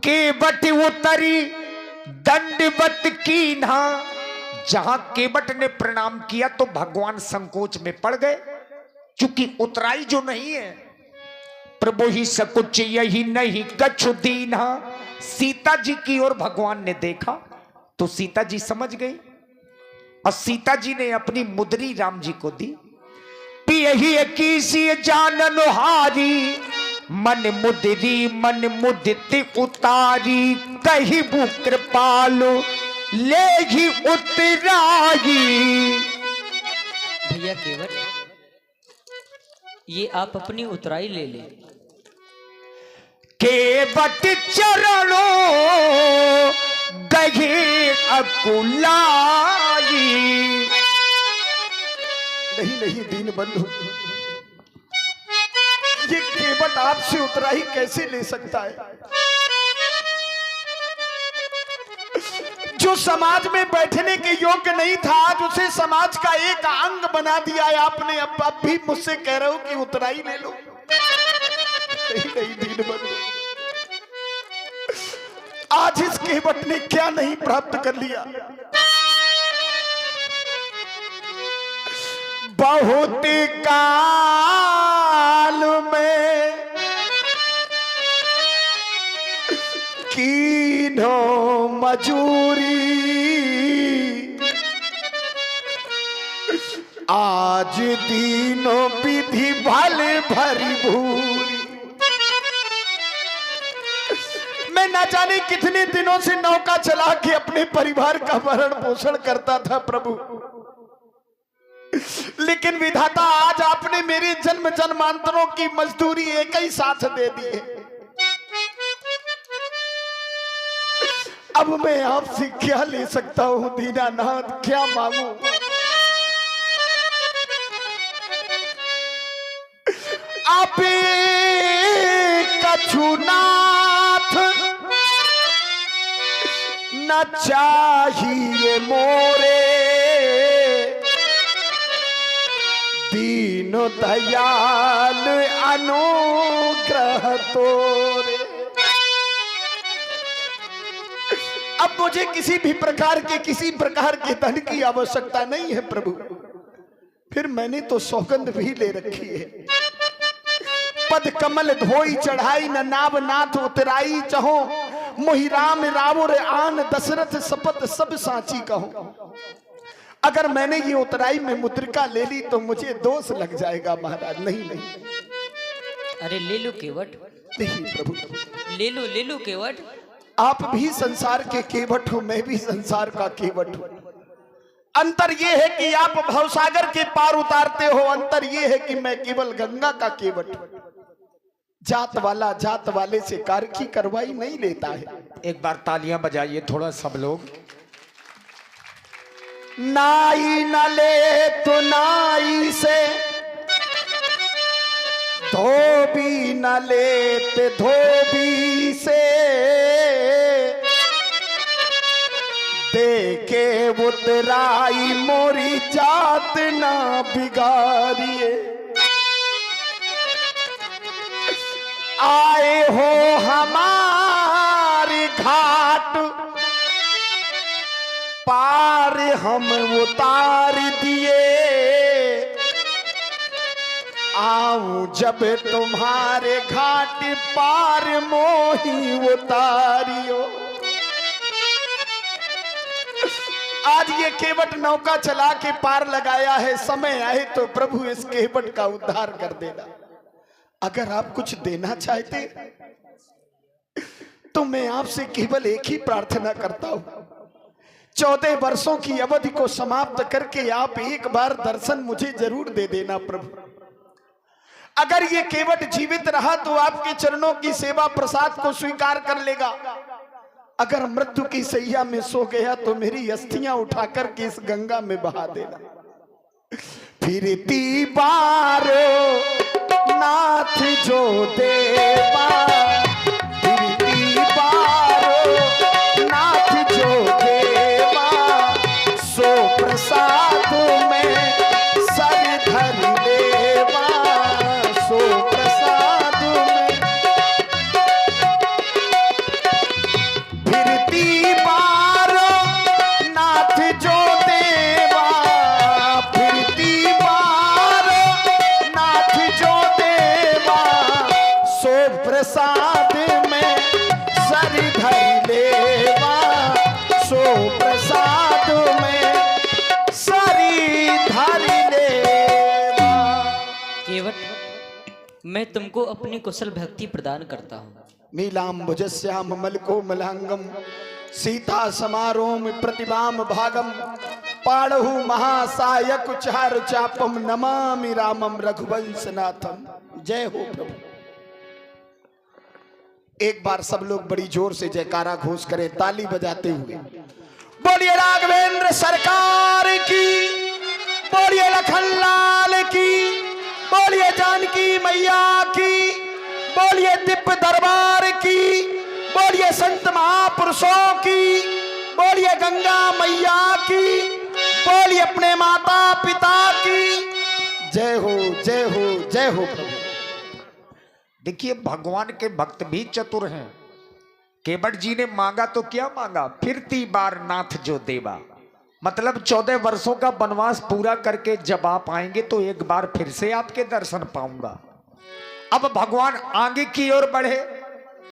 केवट उतरी दंडवत कीन्हा। जहां केवट ने प्रणाम किया तो भगवान संकोच में पड़ गए, क्योंकि उतराई जो नहीं है। प्रभु ही सकुच यही नहीं कछु दीन्हा। सीता जी की ओर भगवान ने देखा तो सीता जी समझ गई, और सीता जी ने अपनी मुद्री राम जी को दी। पियही कीसी जानन हारी, मन मुद्री मन मुदित उतारी। कही भू कृपालु ले ही उतराई। भैया केवट, ये आप अपनी उतराई ले ले। केवट चरणों गहे अकुलाई। नहीं नहीं दीन बंधु, ये केवट आपसे उतराई कैसे ले सकता है? जो समाज में बैठने के योग्य नहीं था, आज उसे समाज का एक अंग बना दिया है आपने। अब भी मुझसे कह रहे हो कि उतराई ले लो। नहीं नहीं दीन बंधु, आज इस केवट ने क्या नहीं प्राप्त कर लिया। बहुत काल में कीन्हो मजूरी। आज दीनों विधि भले भरी भूरी। मैं न जाने कितने दिनों से नौका चला के अपने परिवार का भरण पोषण करता था प्रभु, लेकिन विधाता आज आपने मेरे जन्म जन्मांतरों की मजदूरी एक ही साथ दे दी है। अब मैं आपसे क्या ले सकता हूं दीनानाथ, क्या मांगू? आप कछुनाथ न चाहिए मोरे। दीन दयाल अनुग्रह तोरे। अब मुझे किसी भी प्रकार के धन की आवश्यकता नहीं है प्रभु। फिर मैंने तो सौगंध भी ले रखी है। पद कमल धोई चढ़ाई न नाव नाथ उतराई। चहो मोहि राम रावुर आन दशरथ शपथ सब साची कहो। अगर मैंने ये उतराई में मुद्रिका ले ली तो मुझे दोष लग जाएगा महाराज। नहीं नहीं, अरे ले लो केवट, नहीं प्रभु, ले लो केवट। आप भी संसार के केवट हो, मैं भी संसार का केवट हूं। अंतर ये है कि आप भवसागर के पार उतारते हो, अंतर ये है कि मैं केवल गंगा का केवट हूं। जात वाला जात वाले से कार्य की कार्रवाई नहीं लेता है। एक बार तालियां बजाइए थोड़ा सब लोग। नाई न ले तो नाई से, धोबी न लेते धोबी से। देके उतराई मोरी जात ना बिगाड़िए। आए हो हमारी घाट पार हम उतार दिए। आऊं जब तुम्हारे घाट पार मोही उतारियो। आज ये केवट नौका चला के पार लगाया है, समय आए तो प्रभु इस केवट का उद्धार कर देना। अगर आप कुछ देना चाहते तो मैं आपसे केवल एक ही प्रार्थना करता हूं, 14 वर्षों की अवधि को समाप्त करके आप एक बार दर्शन मुझे जरूर दे देना प्रभु। अगर ये केवट जीवित रहा तो आपके चरणों की सेवा प्रसाद को स्वीकार कर लेगा। अगर मृत्यु की सैया में सो गया तो मेरी अस्थियां उठाकर के इस गंगा में बहा देना। फिरती बारो नाथ जो देवा, फिरती बारो नाथ जो देवा। सो प्रसाद में सर धर लेवा, सो प्रसाद में। मैं तुमको अपनी कुशल भक्ति प्रदान करता हूँ। नीलाम्बुजस्याम मलकोमलांगम सीता समारोह प्रतिभाम भागम पाड़हु महासायक चारु चापम नमामि रामम रघुवंशनाथम। जय हो प्रभु। एक बार सब लोग बड़ी जोर से जयकारा घोष करें, ताली बजाते हुए। बोलिए राघवेंद्र सरकार की, बोलिए लखनलाल की, बोलिए जानकी मैया की, बोलिए दिव्य दरबार की, बोलिए संत महापुरुषों की, बोलिए गंगा मैया की, बोलिए अपने माता पिता की। जय हो जय हो जय हो प्रभु। देखिए भगवान के भक्त भी चतुर हैं। केवट जी ने मांगा तो क्या मांगा, फिरती बार नाथ जो देवा। मतलब 14 वर्षों का वनवास पूरा करके जब आप आएंगे तो एक बार फिर से आपके दर्शन पाऊंगा। अब भगवान आगे की ओर बढ़े।